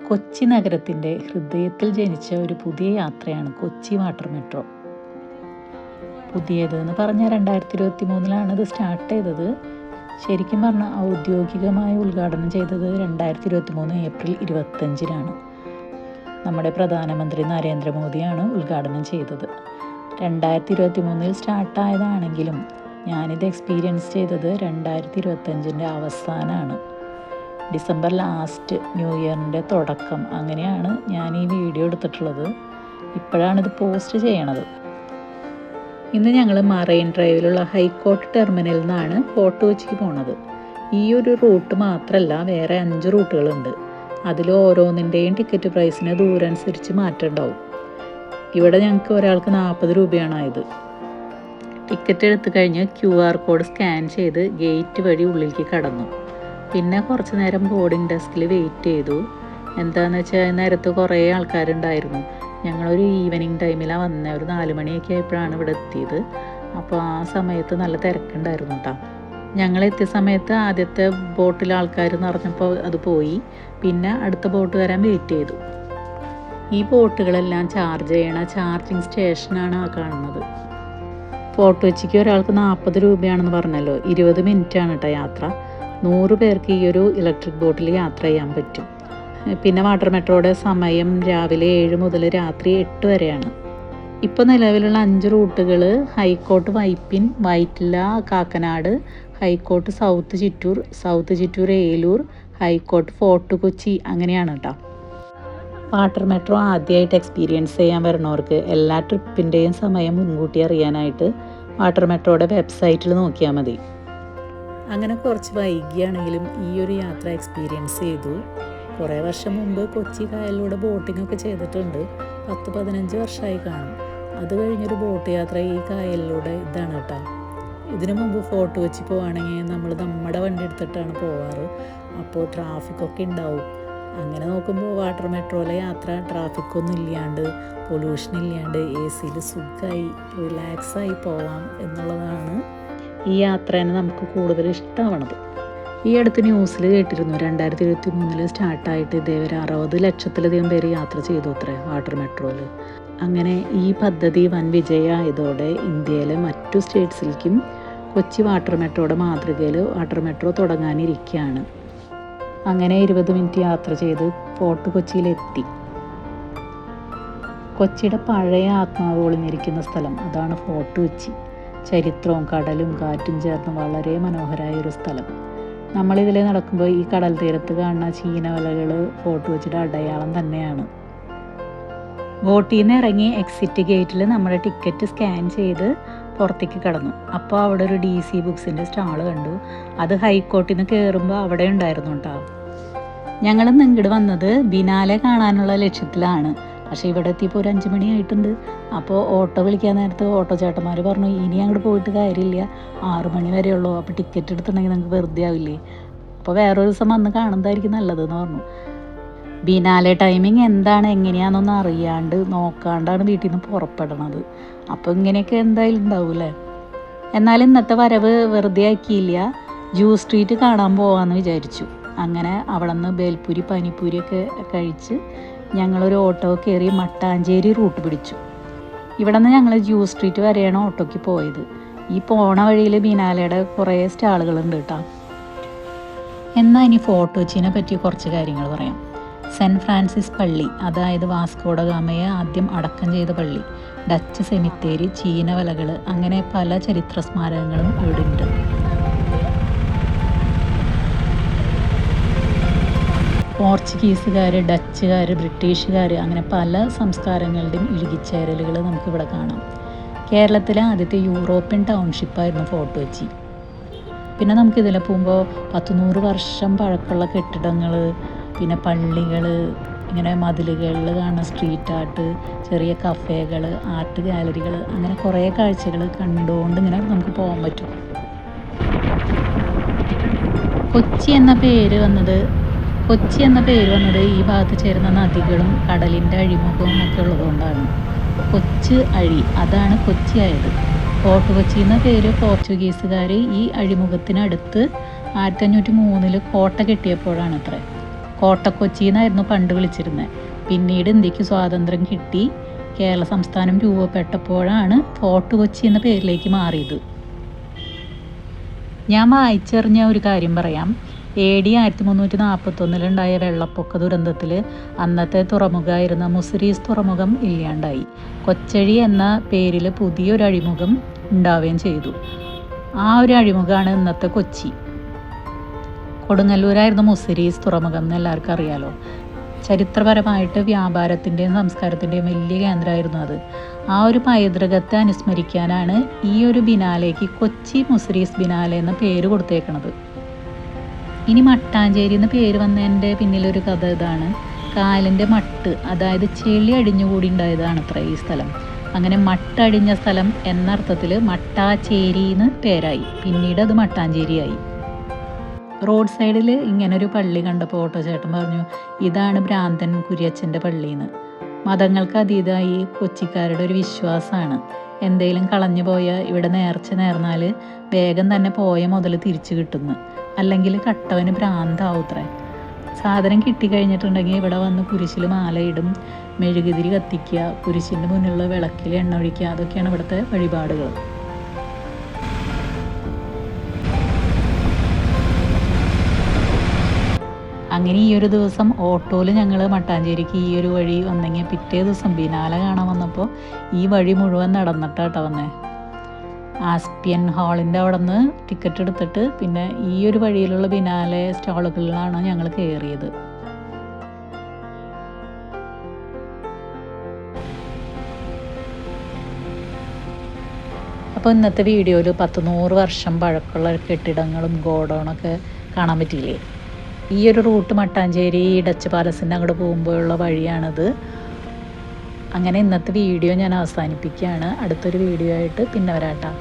കൊച്ചി നഗരത്തിൻ്റെ ഹൃദയത്തിൽ ജനിച്ച ഒരു പുതിയ യാത്രയാണ് കൊച്ചി വാട്ടർ മെട്രോ. പുതിയതെന്ന് പറഞ്ഞാൽ 2023 ഇത് സ്റ്റാർട്ട് ചെയ്തത്. ശരിക്കും പറഞ്ഞാൽ ഔദ്യോഗികമായി ഉദ്ഘാടനം ചെയ്തത് 2023 ഏപ്രിൽ 25 നമ്മുടെ പ്രധാനമന്ത്രി നരേന്ദ്രമോദിയാണ് ഉദ്ഘാടനം ചെയ്തത്. 2023 സ്റ്റാർട്ടായതാണെങ്കിലും ഞാനിത് എക്സ്പീരിയൻസ് ചെയ്തത് 2025 അവസാനമാണ്. ഡിസംബർ ലാസ്റ്റ്, ന്യൂ ഇയറിൻ്റെ തുടക്കം, അങ്ങനെയാണ് ഞാൻ ഈ വീഡിയോ എടുത്തിട്ടുള്ളത്. ഇപ്പോഴാണിത് പോസ്റ്റ് ചെയ്യണത്. ഇന്ന് ഞങ്ങൾ മറൈൻ ഡ്രൈവിലുള്ള ഹൈക്കോർട്ട് ടെർമിനലിൽ നിന്നാണ് ഫോർട്ട് കൊച്ചിക്ക് പോണത്. ഈ ഒരു റൂട്ട് മാത്രമല്ല, വേറെ 5 റൂട്ടുകളുണ്ട്. അതിൽ ഓരോന്നിൻ്റെയും ടിക്കറ്റ് പ്രൈസിന് ദൂരം അനുസരിച്ച് മാറ്റം ഉണ്ടാവും. ഇവിടെ ഞങ്ങൾക്ക് ഒരാൾക്ക് 40 രൂപയാണായത്. ടിക്കറ്റ് എടുത്തു കഴിഞ്ഞ് QR കോഡ് സ്കാൻ ചെയ്ത് ഗേറ്റ് വഴി ഉള്ളിലേക്ക് കടന്നു. പിന്നെ കുറച്ച് നേരം ബോർഡിംഗ് ഡെസ്കിൽ വെയിറ്റ് ചെയ്തു. എന്താണെന്ന് വെച്ചാൽ നേരത്ത് കുറേ ആൾക്കാരുണ്ടായിരുന്നു. ഞങ്ങളൊരു ഈവനിങ് ടൈമിലാണ് വന്നത്. ഒരു 4 മണിയൊക്കെ ആയപ്പോഴാണ് ഇവിടെ എത്തിയത്. അപ്പോൾ ആ സമയത്ത് നല്ല തിരക്കുണ്ടായിരുന്നു കേട്ടോ. ഞങ്ങളെത്തിയ സമയത്ത് ആദ്യത്തെ ബോട്ടിൽ ആൾക്കാർ നിറഞ്ഞപ്പോൾ അത് പോയി. പിന്നെ അടുത്ത ബോട്ട് വരാൻ വെയിറ്റ് ചെയ്തു. ഈ ബോട്ടുകളെല്ലാം ചാർജ് ചെയ്യണ ചാർജിങ് സ്റ്റേഷനാണ് ആ കാണുന്നത്. ഫോർട്ട് കൊച്ചിക്ക് ഒരാൾക്ക് 40 രൂപയാണെന്ന് പറഞ്ഞല്ലോ. 20 മിനിറ്റാണ് കേട്ടോ യാത്ര. 100 പേർക്ക് ഈ ഒരു ഇലക്ട്രിക് ബോട്ടിൽ യാത്ര ചെയ്യാൻ പറ്റും. പിന്നെ വാട്ടർ മെട്രോയുടെ സമയം രാവിലെ 7 മുതൽ രാത്രി 8 വരെയാണ്. ഇപ്പോൾ നിലവിലുള്ള 5 റൂട്ടുകൾ high court Vypin, Vyttila, Kakkanad, high court south Chittoor, south Chittoor Eloor, high court fort Kochi, അങ്ങനെയാണ് കേട്ടോ. വാട്ടർ മെട്രോ ആദ്യമായിട്ട് എക്സ്പീരിയൻസ് ചെയ്യാൻ വരുന്നവർക്ക് എല്ലാ ട്രിപ്പിൻ്റെയും സമയം മുൻകൂട്ടി അറിയാനായിട്ട് വാട്ടർ മെട്രോയുടെ വെബ്സൈറ്റിൽ നോക്കിയാൽ മതി. അങ്ങനെ കുറച്ച് വൈകിയാണെങ്കിലും ഈ ഒരു യാത്ര എക്സ്പീരിയൻസ് ചെയ്തു. കുറേ വർഷം മുമ്പ് കൊച്ചി കായലിലൂടെ ബോട്ടിങ്ങൊക്കെ ചെയ്തിട്ടുണ്ട്. 10-15 വർഷമായി കാണും. അത് കഴിഞ്ഞൊരു ബോട്ട് യാത്ര ഈ കായലിലൂടെ ഇതാണ് കേട്ടോ. ഇതിനു മുമ്പ് ഫോർട്ട് കൊച്ചി പോവുകയാണെങ്കിൽ നമ്മൾ നമ്മുടെ വണ്ടി എടുത്തിട്ടാണ് പോവാറ്. അപ്പോൾ ട്രാഫിക്കൊക്കെ ഉണ്ടാവും. അങ്ങനെ നോക്കുമ്പോൾ വാട്ടർ മെട്രോയിലെ യാത്ര ട്രാഫിക്കൊന്നും ഇല്ലാണ്ട്, പൊല്യൂഷൻ ഇല്ലാണ്ട്, AC സുഖമായി റിലാക്സായി പോവാം എന്നുള്ളതാണ് ഈ യാത്രേനെ നമുക്ക് കൂടുതൽ ഇഷ്ടമാണത്. ഈ അടുത്ത് ന്യൂസിൽ കേട്ടിരുന്നു 2023 സ്റ്റാർട്ടായിട്ട് ഇതേവരെ 60 ലക്ഷത്തിലധികം പേര് യാത്ര ചെയ്തു അത്രേ വാട്ടർ മെട്രോയിൽ. അങ്ങനെ ഈ പദ്ധതി വൻ വിജയമായതോടെ ഇന്ത്യയിലെ മറ്റു സ്റ്റേറ്റ്സിലേക്കും കൊച്ചി വാട്ടർ മെട്രോയുടെ മാതൃകയിൽ വാട്ടർ മെട്രോ തുടങ്ങാനിരിക്കുകയാണ്. അങ്ങനെ 20 മിനിറ്റ് യാത്ര ചെയ്ത് ഫോർട്ട് കൊച്ചിയിലെത്തി. കൊച്ചിയുടെ പഴയ ആത്മാവ് ഒളിഞ്ഞിരിക്കുന്ന സ്ഥലം അതാണ് ഫോർട്ട് കൊച്ചി. ചരിത്രവും കടലും കാറ്റും ചേർന്ന് വളരെ മനോഹരമായ ഒരു സ്ഥലം. നമ്മളിതിലെ നടക്കുമ്പോൾ ഈ കടൽ തീരത്ത് കാണുന്ന ചീനവലകൾ ഫോർട്ട് കൊച്ചിയുടെ അടയാളം തന്നെയാണ്. ബോട്ടിൽ നിന്ന് ഇറങ്ങി എക്സിറ്റ് ഗേറ്റിൽ നമ്മുടെ ടിക്കറ്റ് സ്കാൻ ചെയ്ത് പുറത്തേക്ക് കടന്നു. അപ്പോൾ അവിടെ ഒരു DC ബുക്സിൻ്റെ സ്റ്റാൾ കണ്ടു. അത് ഹൈക്കോർട്ടിൽ നിന്ന് കയറുമ്പോൾ അവിടെ ഉണ്ടായിരുന്നു കേട്ടോ. ഞങ്ങൾ ഇങ്ങോട്ട് വന്നത് ബിനാലെ കാണാനുള്ള ലക്ഷ്യത്തിലാണ്. പക്ഷേ ഇവിടെ എത്തിയപ്പോൾ ഒരു 5 മണിയായിട്ടുണ്ട്. അപ്പോൾ ഓട്ടോ വിളിക്കാൻ നേരത്ത് ഓട്ടോ ചേട്ടന്മാർ പറഞ്ഞു, ഇനി അങ്ങോട്ട് പോയിട്ട് കാര്യമില്ല, 6 മണി വരെ ഉള്ളൂ. അപ്പോൾ ടിക്കറ്റ് എടുത്തിട്ടുണ്ടെങ്കിൽ നിങ്ങൾക്ക് വെറുതെ ആവില്ലേ, അപ്പോൾ വേറൊരു ദിവസം വന്ന് കാണുന്നതായിരിക്കും നല്ലതെന്ന് പറഞ്ഞു. ബിനാലെ ടൈമിങ് എന്താണ് എങ്ങനെയാണെന്നൊന്നും അറിയാണ്ട് നോക്കാണ്ടാണ് വീട്ടിൽ നിന്ന് പുറപ്പെടണത്. അപ്പോൾ ഇങ്ങനെയൊക്കെ എന്തായാലും ഉണ്ടാവൂലേ. എന്നാൽ ഇന്നത്തെ വരവ് വെറുതെ ആക്കിയില്ല. ജ്യൂസ് സ്ട്രീറ്റ് കാണാൻ പോകാമെന്ന് വിചാരിച്ചു. അങ്ങനെ അവിടെ നിന്ന് ബേൽപൂരി പാനിപ്പൂരിയൊക്കെ കഴിച്ച് ഞങ്ങളൊരു ഓട്ടോ കയറി മട്ടാഞ്ചേരി റൂട്ട് പിടിച്ചു. ഇവിടെ നിന്ന് ഞങ്ങൾ ജ്യൂസ് സ്ട്രീറ്റ് വരെയാണ് ഓട്ടോയ്ക്ക് പോയത്. ഈ പോണ വഴിയിൽ ബിനാലയുടെ കുറേ സ്റ്റാളുകളുണ്ട് കേട്ടോ. എന്നാൽ ഇനി ഫോർട്ട് കൊച്ചിനെ പറ്റി കുറച്ച് കാര്യങ്ങൾ പറയാം. സെൻറ്റ് ഫ്രാൻസിസ് പള്ളി, അതായത് വാസ്കോഡ ഗാമയെ ആദ്യം അടക്കം ചെയ്ത പള്ളി, ഡച്ച് സെമിത്തേരി, ചീനവലകൾ, അങ്ങനെ പല ചരിത്ര സ്മാരകങ്ങളും ഇവിടെ ഉണ്ട്. പോർച്ചുഗീസുകാർ, ഡച്ചുകാർ, ബ്രിട്ടീഷുകാർ, അങ്ങനെ പല സംസ്കാരങ്ങളുടെയും ഇഴുകിച്ചേരലുകൾ നമുക്കിവിടെ കാണാം. കേരളത്തിലെ ആദ്യത്തെ യൂറോപ്യൻ ടൗൺഷിപ്പായിരുന്നു ഫോർട്ട് കൊച്ചി. പിന്നെ നമുക്കിതിലെ പോകുമ്പോൾ 100-100 വർഷം പഴക്കമുള്ള കെട്ടിടങ്ങൾ, പിന്നെ പള്ളികൾ, ഇങ്ങനെ മതിലുകളിൽ കാണുന്ന സ്ട്രീറ്റ് ആർട്ട്, ചെറിയ കഫേകൾ, ആർട്ട് ഗാലറികൾ, അങ്ങനെ കുറേ കാഴ്ചകൾ കണ്ടുകൊണ്ട് ഇങ്ങനെ നമുക്ക് പോകാൻ പറ്റും. കൊച്ചി എന്ന പേര് വന്നത് ഈ ഭാഗത്ത് ചേരുന്ന നദികളും കടലിൻ്റെ അഴിമുഖവും ഒക്കെ ഉള്ളതുകൊണ്ടാണ്. കൊച്ച് അഴി, അതാണ് കൊച്ചി ആയത്. ഫോർട്ട് കൊച്ചി എന്ന പേര് പോർച്ചുഗീസുകാർ ഈ അഴിമുഖത്തിനടുത്ത് 1503 കോട്ട കെട്ടിയപ്പോഴാണ് അത്രേ. കോട്ടക്കൊച്ചി എന്നായിരുന്നു പണ്ട് വിളിച്ചിരുന്നത്. പിന്നീട് ഇന്ത്യക്ക് സ്വാതന്ത്ര്യം കിട്ടി കേരള സംസ്ഥാനം രൂപപ്പെട്ടപ്പോഴാണ് ഫോർട്ട് കൊച്ചി എന്ന പേരിലേക്ക് മാറിയത്. ഞാൻ വായിച്ചറിഞ്ഞ ഒരു കാര്യം പറയാം. AD 1341 വെള്ളപ്പൊക്ക ദുരന്തത്തിൽ അന്നത്തെ തുറമുഖമായിരുന്ന മുസിരീസ് തുറമുഖം ഇല്ലാണ്ടായി. കൊച്ചഴി എന്ന പേരിൽ പുതിയൊരു അഴിമുഖം ഉണ്ടാവുകയും ചെയ്തു. ആ ഒരു അഴിമുഖമാണ് ഇന്നത്തെ കൊച്ചി. കൊടുങ്ങല്ലൂരായിരുന്നു മുസിരീസ് തുറമുഖം എന്ന് എല്ലാവർക്കും അറിയാലോ. ചരിത്രപരമായിട്ട് വ്യാപാരത്തിൻ്റെയും സംസ്കാരത്തിൻ്റെയും വലിയ കേന്ദ്രമായിരുന്നു അത്. ആ ഒരു പൈതൃകത്തെ അനുസ്മരിക്കാനാണ് ഈ ഒരു ബിനാലേക്ക് കൊച്ചി മുസിരീസ് ബിനാലെ എന്ന പേര് കൊടുത്തേക്കണത്. ഇനി മട്ടാഞ്ചേരി എന്ന പേര് വന്നതിൻ്റെ പിന്നിലൊരു കഥ ഇതാണ്. കാലിൻ്റെ മട്ട്, അതായത് ചെളി അടിഞ്ഞുകൂടി ഉണ്ടായതാണ് അത്ര ഈ സ്ഥലം. അങ്ങനെ മട്ടടിഞ്ഞ സ്ഥലം എന്നർത്ഥത്തിൽ മട്ടാച്ചേരി എന്ന് പേരായി. പിന്നീട് അത് മട്ടാഞ്ചേരിയായി. റോഡ് സൈഡിൽ ഇങ്ങനൊരു പള്ളി കണ്ടപ്പോൾ ഓട്ടോ ചേട്ടൻ പറഞ്ഞു, ഇതാണ് ഭ്രാന്തൻ കുര്യച്ചൻ്റെ പള്ളിയെന്ന്. മതങ്ങൾക്ക് അതീതമായി കൊച്ചിക്കാരുടെ ഒരു വിശ്വാസമാണ്, എന്തെങ്കിലും കളഞ്ഞു പോയാൽ ഇവിടെ നേർച്ച നേർന്നാൽ വേഗം തന്നെ പോയ മുതൽ തിരിച്ചു കിട്ടുന്നു, അല്ലെങ്കിൽ കട്ടവന് ഭ്രാന്താവൂത്രേ. സാധനം കിട്ടിക്കഴിഞ്ഞിട്ടുണ്ടെങ്കിൽ ഇവിടെ വന്ന് കുരിശിൽ മാലയിടും, മെഴുകുതിരി കത്തിക്കുക, കുരിശിൻ്റെ മുന്നിലുള്ള വിളക്കിൽ എണ്ണ ഒഴിക്കുക, അതൊക്കെയാണ് ഇവിടുത്തെ വഴിപാടുകൾ. അങ്ങനെ ഈ ഒരു ദിവസം ഓട്ടോയിൽ ഞങ്ങൾ മട്ടാഞ്ചേരിക്ക് ഈ ഒരു വഴി വന്നെങ്കിൽ പിറ്റേ ദിവസം ബിനാലെ കാണാൻ വന്നപ്പോൾ ഈ വഴി മുഴുവൻ നടന്നിട്ടാട്ടോ വന്നേ. ആസ്പിയൻ ഹാളിൻ്റെ അവിടെ നിന്ന് ടിക്കറ്റ് എടുത്തിട്ട് പിന്നെ ഈ ഒരു വഴിയിലുള്ള ബിനാലെ സ്റ്റാളുകളിലാണ് ഞങ്ങൾ കയറിയത്. അപ്പോൾ ഇന്നത്തെ വീഡിയോയിൽ 100 വർഷം പഴക്കമുള്ള കെട്ടിടങ്ങളും ഗോഡൗണൊക്കെ കാണാൻ പറ്റിയില്ലേ. ഈ ഒരു റൂട്ട് മട്ടാഞ്ചേരി ഡച്ച് പാലസിൻ്റെ അങ്ങോട്ട് പോകുമ്പോഴുള്ള വഴിയാണിത്. അങ്ങനെ ഇന്നത്തെ വീഡിയോ ഞാൻ അവസാനിപ്പിക്കുകയാണ്. അടുത്തൊരു വീഡിയോ ആയിട്ട് പിന്നെ വരാട്ടോ.